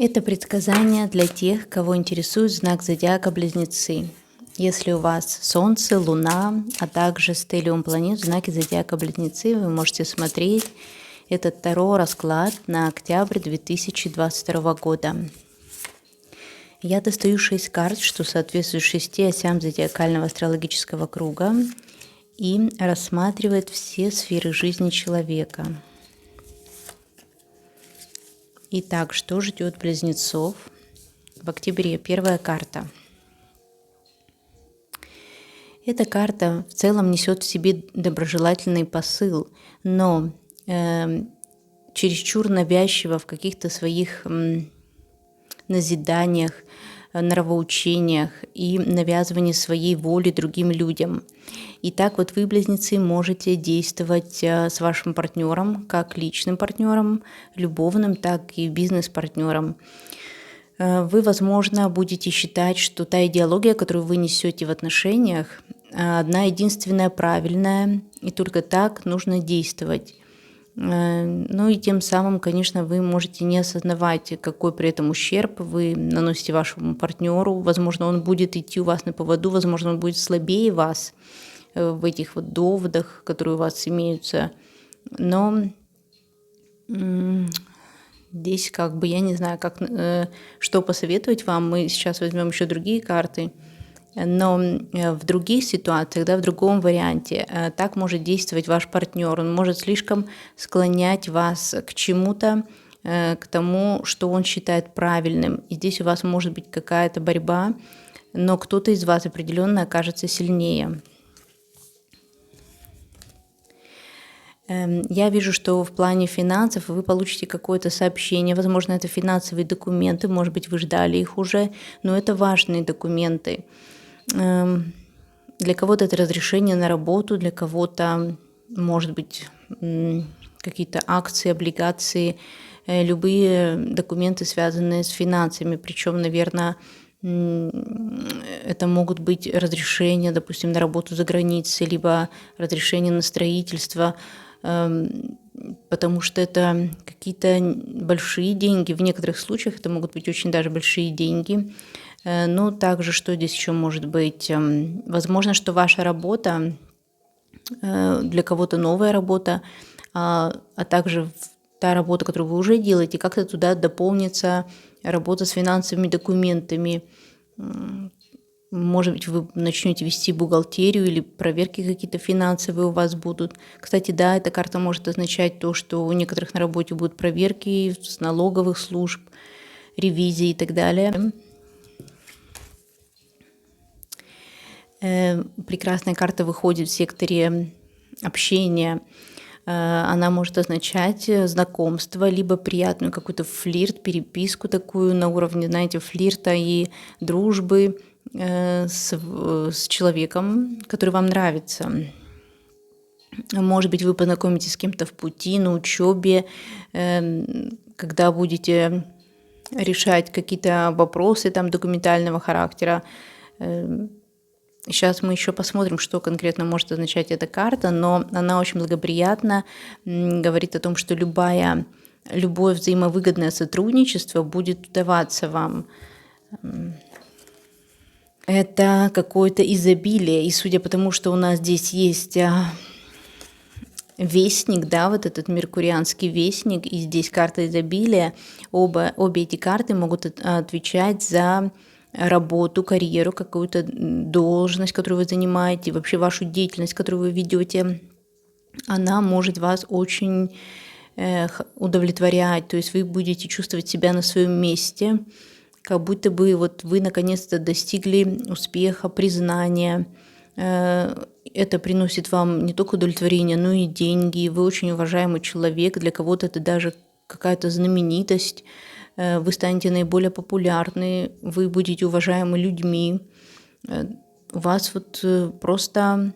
Это предсказание для тех, кого интересует знак зодиака Близнецы. Если у вас Солнце, Луна, а также стеллиум планет в знаке зодиака Близнецы, вы можете смотреть этот Таро расклад на октябрь 2022 года. Я достаю 6 карт, что соответствует 6 осям зодиакального астрологического круга и рассматривает все сферы жизни человека. Итак, что ждет Близнецов в октябре? Первая карта. Эта карта в целом несет в себе доброжелательный посыл, но чересчур навязчиво в каких-то своих назиданиях, нравоучениях и навязывании своей воли другим людям. Итак, вот вы, Близнецы, можете действовать с вашим партнером, как личным партнером, любовным, так и бизнес-партнером. Вы, возможно, будете считать, что та идеология, которую вы несете в отношениях, одна единственная правильная, и только так нужно действовать. Ну и тем самым, конечно, вы можете не осознавать, какой при этом ущерб вы наносите вашему партнеру. Возможно, он будет идти у вас на поводу, возможно, он будет слабее вас в этих вот доводах, которые у вас имеются. Но здесь как бы я не знаю, что посоветовать вам. Мы сейчас возьмем еще другие карты. Но в других ситуациях, в другом варианте, так может действовать ваш партнер. Он может слишком склонять вас к чему-то, к тому, что он считает правильным. И здесь у вас может быть какая-то борьба, но кто-то из вас определенно окажется сильнее. Я вижу, что в плане финансов вы получите какое-то сообщение, возможно, это финансовые документы, может быть, вы ждали их уже, но это важные документы. Для кого-то это разрешение на работу, для кого-то, может быть, какие-то акции, облигации, любые документы, связанные с финансами. Причем, наверное, это могут быть разрешения, допустим, на работу за границей, либо разрешение на строительство, потому что это какие-то большие деньги. В некоторых случаях это могут быть очень даже большие деньги. Но также, что здесь еще может быть? Возможно, что ваша работа, для кого-то новая работа, а также та работа, которую вы уже делаете, как-то туда дополнится работа с финансовыми документами. Может быть, вы начнете вести бухгалтерию или проверки какие-то финансовые у вас будут. Кстати, да, эта карта может означать то, что у некоторых на работе будут проверки с налоговых служб, ревизии и так далее. Прекрасная карта выходит в секторе общения. Она может означать знакомство, либо приятную какой-то флирт, переписку такую на уровне, знаете, флирта и дружбы с человеком, который вам нравится. Может быть, вы познакомитесь с кем-то в пути, на учебе, когда будете решать какие-то вопросы там документального характера. Сейчас мы еще посмотрим, что конкретно может означать эта карта, но она очень благоприятна, говорит о том, что любое взаимовыгодное сотрудничество будет удаваться вам. Это какое-то изобилие, и судя по тому, что у нас здесь есть вестник, вот этот меркурианский вестник, и здесь карта изобилия, обе эти карты могут отвечать за работу, карьеру, какую-то должность, которую вы занимаете, вообще вашу деятельность, которую вы ведете, она может вас очень удовлетворять, то есть вы будете чувствовать себя на своем месте, как будто бы вот вы наконец-то достигли успеха, признания. Это приносит вам не только удовлетворение, но и деньги. Вы очень уважаемый человек, для кого-то это даже какая-то знаменитость. Вы станете наиболее популярны, вы будете уважаемы людьми. У вас вот просто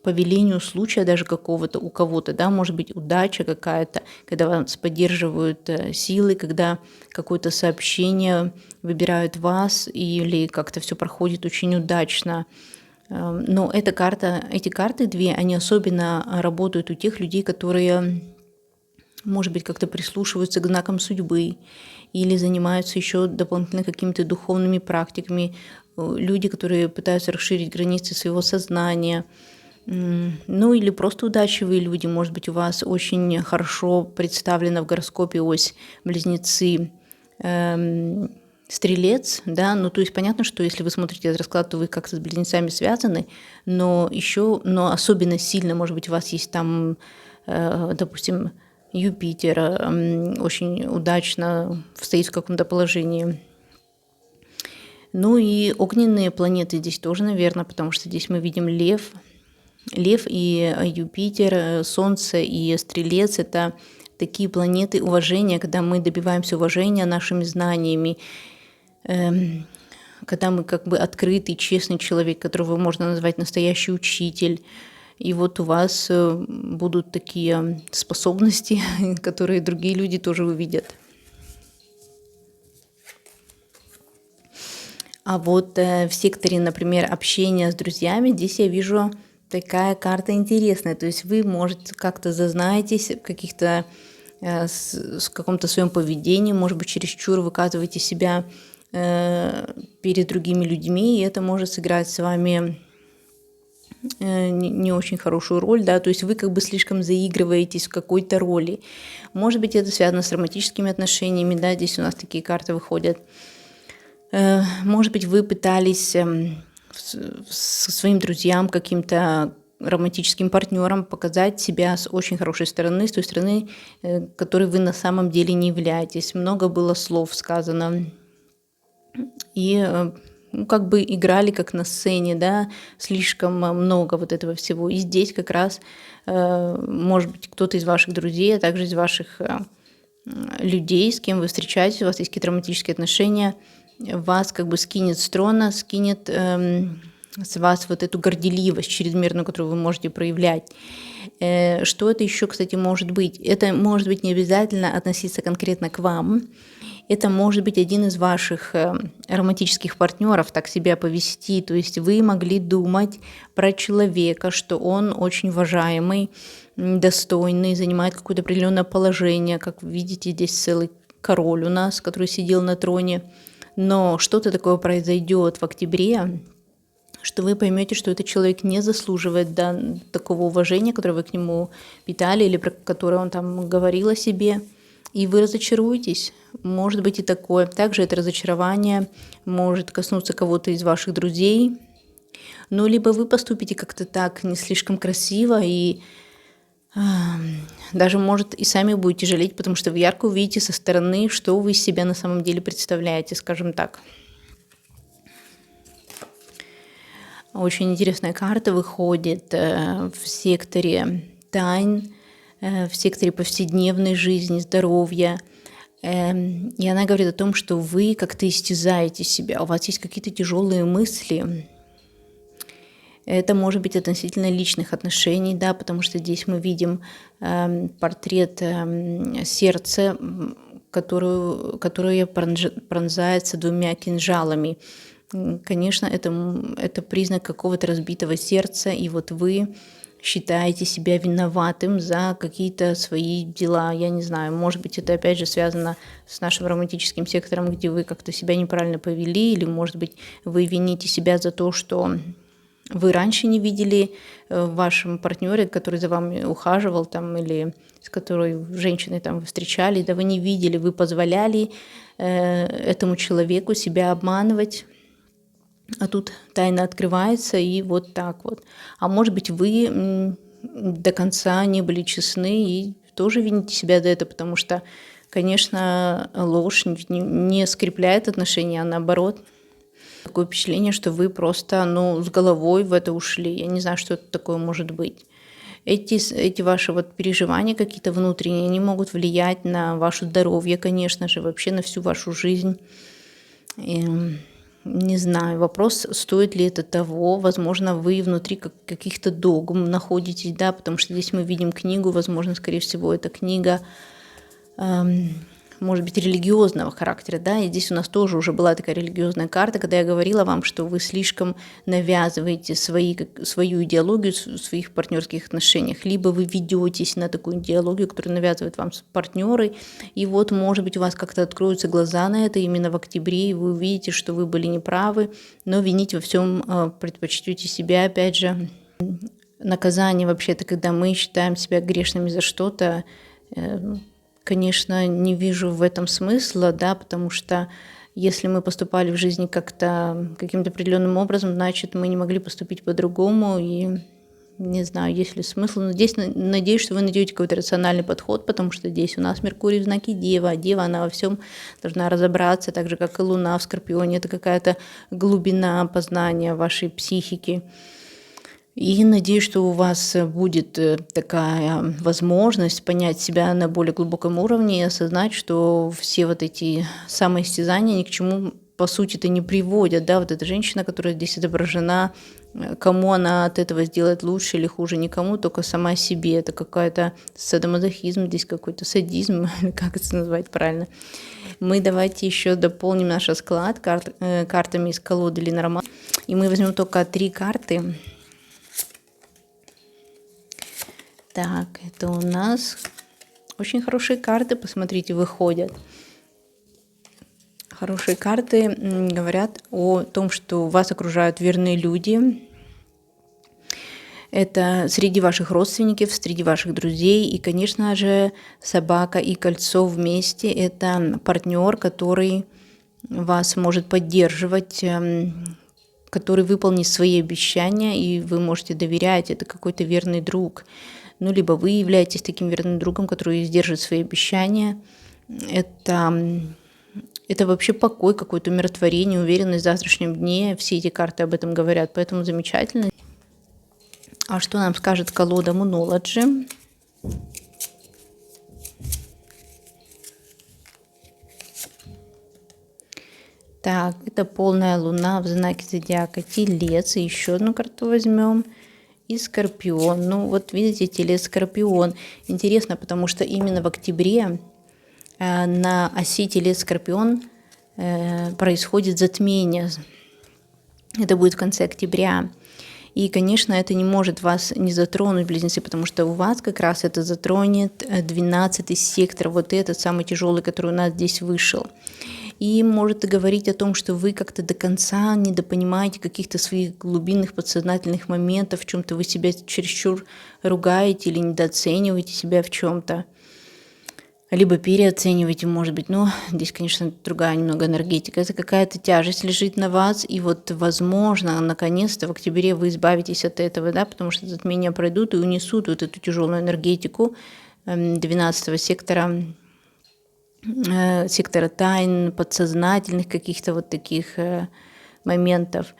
по велению случая даже какого-то у кого-то, может быть удача какая-то, когда вас поддерживают силы, когда какое-то сообщение выбирают вас или как-то все проходит очень удачно. Но эти карты две, они особенно работают у тех людей, которые может быть, как-то прислушиваются к знакам судьбы или занимаются еще дополнительно какими-то духовными практиками. Люди, которые пытаются расширить границы своего сознания. Ну или просто удачливые люди. Может быть, у вас очень хорошо представлена в гороскопе ось Близнецы, Стрелец, да, ну то есть понятно, что если вы смотрите этот расклад, то вы как-то с Близнецами связаны, но особенно сильно, может быть, у вас есть там, допустим, Юпитер очень удачно стоит в каком-то положении. Ну и огненные планеты здесь тоже, наверное, потому что здесь мы видим Лев и Юпитер, Солнце и Стрелец – это такие планеты уважения, когда мы добиваемся уважения нашими знаниями, когда мы как бы открытый, честный человек, которого можно назвать настоящий учитель. И вот у вас будут такие способности, которые другие люди тоже увидят. А вот в секторе, например, общения с друзьями, здесь я вижу такая карта интересная. То есть вы, может, как-то зазнаетесь в каких-то с каком-то своем поведении, может быть, чересчур выказываете себя перед другими людьми, и это может сыграть с вами не очень хорошую роль, да, то есть вы как бы слишком заигрываетесь в какой-то роли. Может быть, это связано с романтическими отношениями, да, здесь у нас такие карты выходят. Может быть, вы пытались со своим друзьям, каким-то романтическим партнером показать себя с очень хорошей стороны, с той стороны, которой вы на самом деле не являетесь. Много было слов сказано. И как бы играли как на сцене, да, слишком много вот этого всего. И здесь как раз, может быть, кто-то из ваших друзей, а также из ваших людей, с кем вы встречаетесь, у вас есть какие-то романтические отношения, вас как бы скинет с трона, скинет с вас вот эту горделивость чрезмерную, которую вы можете проявлять. Что это еще, кстати, может быть? Это может быть не обязательно относиться конкретно к вам. Это может быть один из ваших романтических партнеров так себя повести. То есть вы могли думать про человека, что он очень уважаемый, достойный, занимает какое-то определенное положение. Как вы видите, здесь целый король у нас, который сидел на троне. Но что-то такое произойдет в октябре, что вы поймете, что этот человек не заслуживает такого уважения, которое вы к нему питали или про которое он там говорил о себе, и вы разочаруетесь. Может быть и такое. Также это разочарование может коснуться кого-то из ваших друзей, но либо вы поступите как-то так не слишком красиво и даже, может, и сами будете жалеть, потому что вы ярко увидите со стороны, что вы из себя на самом деле представляете, скажем так. Очень интересная карта выходит в секторе тайн, в секторе повседневной жизни, здоровья. И она говорит о том, что вы как-то истязаете себя, у вас есть какие-то тяжелые мысли. Это может быть относительно личных отношений, да, потому что здесь мы видим портрет сердца, которое пронзается двумя кинжалами. Конечно, это признак какого-то разбитого сердца, и вот вы считаете себя виноватым за какие-то свои дела. Я не знаю, может быть, это опять же связано с нашим романтическим сектором, где вы как-то себя неправильно повели, или, может быть, вы вините себя за то, что вы раньше не видели в вашем партнере, который за вами ухаживал, там, или с которой женщиной там вы встречали, да вы не видели, вы позволяли этому человеку себя обманывать. А тут тайна открывается, и вот так вот. А может быть, вы до конца не были честны и тоже вините себя за это, потому что, конечно, ложь не скрепляет отношения, а наоборот. Такое впечатление, что вы просто, с головой в это ушли. Я не знаю, что это такое может быть. Эти ваши вот переживания какие-то внутренние, они могут влиять на ваше здоровье, конечно же, вообще на всю вашу жизнь. Не знаю, вопрос, стоит ли это того. Возможно, вы внутри каких-то догм находитесь, да, потому что здесь мы видим книгу, возможно, скорее всего, эта книга может быть, религиозного характера, да, и здесь у нас тоже уже была такая религиозная карта, когда я говорила вам, что вы слишком навязываете свою идеологию в своих партнерских отношениях, либо вы ведетесь на такую идеологию, которую навязывают вам партнеры, и вот, может быть, у вас как-то откроются глаза на это именно в октябре, и вы увидите, что вы были неправы, но винить во всем предпочтете себя, опять же. Наказание вообще-то, когда мы считаем себя грешными за что-то, конечно, не вижу в этом смысла, да, потому что если мы поступали в жизни каким-то определенным образом, значит, мы не могли поступить по-другому, и не знаю, есть ли смысл. Но здесь надеюсь, что вы найдете какой-то рациональный подход, потому что здесь у нас Меркурий в знаке Дева, а Дева, она во всем должна разобраться, так же, как и Луна в Скорпионе. Это какая-то глубина познания вашей психики. И надеюсь, что у вас будет такая возможность понять себя на более глубоком уровне и осознать, что все вот эти самоистязания ни к чему, по сути-то, не приводят. Да? Вот эта женщина, которая здесь изображена, кому она от этого сделает лучше или хуже, никому, только сама себе. Это какой-то садомазохизм, здесь какой-то садизм, как это назвать правильно. Мы давайте еще дополним наш расклад картами из колоды Ленорман. И мы возьмем только 3 карты. Так, это у нас очень хорошие карты, посмотрите, выходят. Хорошие карты говорят о том, что вас окружают верные люди. Это среди ваших родственников, среди ваших друзей. И, конечно же, собака и кольцо вместе – это партнер, который вас может поддерживать, который выполнит свои обещания, и вы можете доверять. Это какой-то верный друг. Ну, либо вы являетесь таким верным другом, который сдержит свои обещания. Это вообще покой, какое-то умиротворение, уверенность в завтрашнем дне. Все эти карты об этом говорят, поэтому замечательно. А что нам скажет колода Moonology? Так, это полная луна в знаке зодиака Телец. И еще одну карту возьмем. И Скорпион. Ну, вот видите, Телец, Скорпион. Интересно, потому что именно в октябре на оси Телец, Скорпион происходит затмение. Это будет в конце октября. И, конечно, это не может вас не затронуть, близнецы, потому что у вас как раз это затронет 12-й сектор, вот этот самый тяжелый, который у нас здесь вышел. И может говорить о том, что вы как-то до конца недопонимаете каких-то своих глубинных подсознательных моментов, в чем-то вы себя чересчур ругаете или недооцениваете себя в чем-то, либо переоцениваете, может быть. Но здесь, конечно, другая немного энергетика. Это какая-то тяжесть лежит на вас, и вот, возможно, наконец-то в октябре вы избавитесь от этого, да, потому что затмения пройдут и унесут вот эту тяжелую энергетику 12-го сектора тайн, подсознательных каких-то вот таких моментов.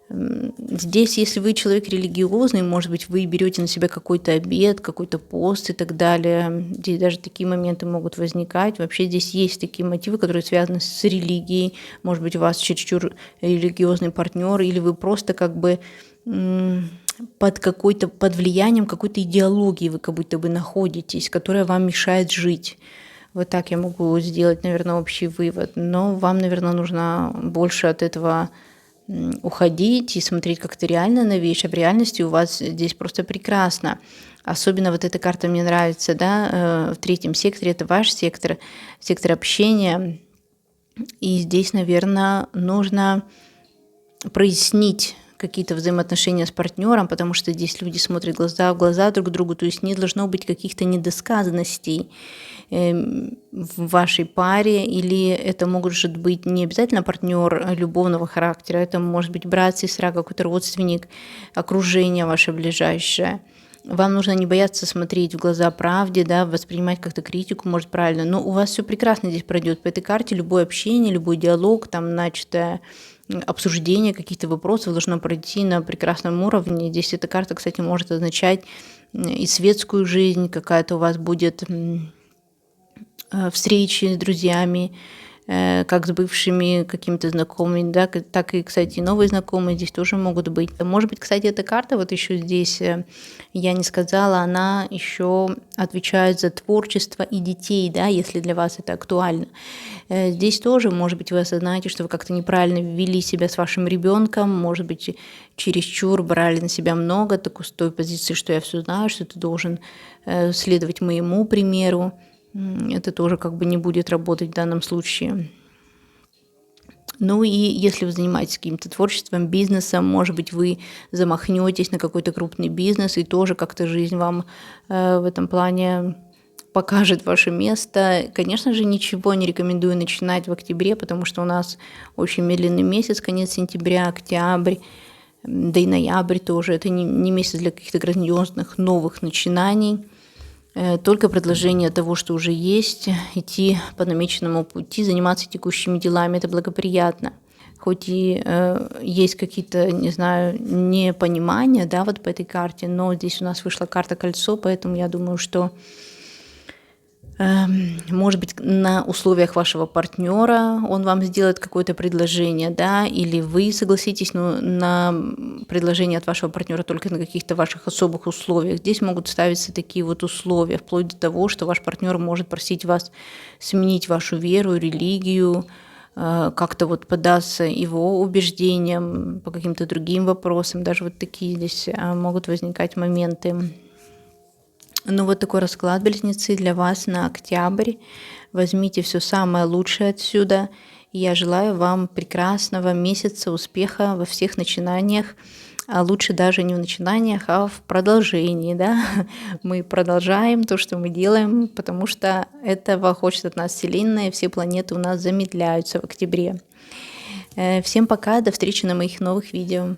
Здесь, если вы человек религиозный, может быть, вы берете на себя какой-то обет, какой-то пост и так далее. Здесь даже такие моменты могут возникать. Вообще здесь есть такие мотивы, которые связаны с религией. Может быть, у вас чересчур религиозный партнер, или вы просто как бы под влиянием какой-то идеологии вы как будто бы находитесь, которая вам мешает жить. Вот так я могу сделать, наверное, общий вывод. Но вам, наверное, нужно больше от этого уходить и смотреть как-то реально на вещи. А в реальности у вас здесь просто прекрасно. Особенно вот эта карта мне нравится, да, в 3-м секторе, это ваш сектор общения. И здесь, наверное, нужно прояснить какие-то взаимоотношения с партнером, потому что здесь люди смотрят глаза в глаза друг другу, то есть не должно быть каких-то недосказанностей в вашей паре, или это может быть не обязательно партнер любовного характера, это может быть брат, сестра, какой-то родственник, окружение ваше ближайшее. Вам нужно не бояться смотреть в глаза правде, да, воспринимать как-то критику, может, правильно, но у вас все прекрасно здесь пройдет. По этой карте любое общение, любой диалог, там начатое обсуждение каких-то вопросов должно пройти на прекрасном уровне. Здесь эта карта, кстати, может означать и светскую жизнь, какая-то у вас будет встречи с друзьями, как с бывшими какими-то знакомыми, да, так и, кстати, новые знакомые здесь тоже могут быть. Может быть, кстати, эта карта вот еще здесь, я не сказала, она еще отвечает за творчество и детей, да, если для вас это актуально. Здесь тоже, может быть, вы осознаете, что вы как-то неправильно вели себя с вашим ребенком, может быть, чересчур брали на себя много, так с той позиции, что я все знаю, что ты должен следовать моему примеру. Это тоже как бы не будет работать в данном случае. Ну и если вы занимаетесь каким-то творчеством, бизнесом, может быть, вы замахнетесь на какой-то крупный бизнес, и тоже как-то жизнь вам в этом плане покажет ваше место. Конечно же, ничего не рекомендую начинать в октябре, потому что у нас очень медленный месяц, конец сентября, октябрь, да и ноябрь тоже. Это не месяц для каких-то грандиозных новых начинаний. Только продолжение того, что уже есть, идти по намеченному пути, заниматься текущими делами, это благоприятно. Хоть и есть какие-то, не знаю, непонимания, да, вот по этой карте, но здесь у нас вышла карта кольцо, поэтому я думаю, что может быть, на условиях вашего партнера он вам сделает какое-то предложение, да, или вы согласитесь на предложение от вашего партнера только на каких-то ваших особых условиях. Здесь могут ставиться такие вот условия, вплоть до того, что ваш партнер может просить вас сменить вашу веру, религию, как-то вот поддаться его убеждениям по каким-то другим вопросам. Даже вот такие здесь могут возникать моменты. Ну вот такой расклад, близнецы, для вас на октябрь. Возьмите все самое лучшее отсюда. И я желаю вам прекрасного месяца, успеха во всех начинаниях. А лучше даже не в начинаниях, а в продолжении. Да? Мы продолжаем то, что мы делаем, потому что этого хочет от нас Вселенная, и все планеты у нас замедляются в октябре. Всем пока, до встречи на моих новых видео.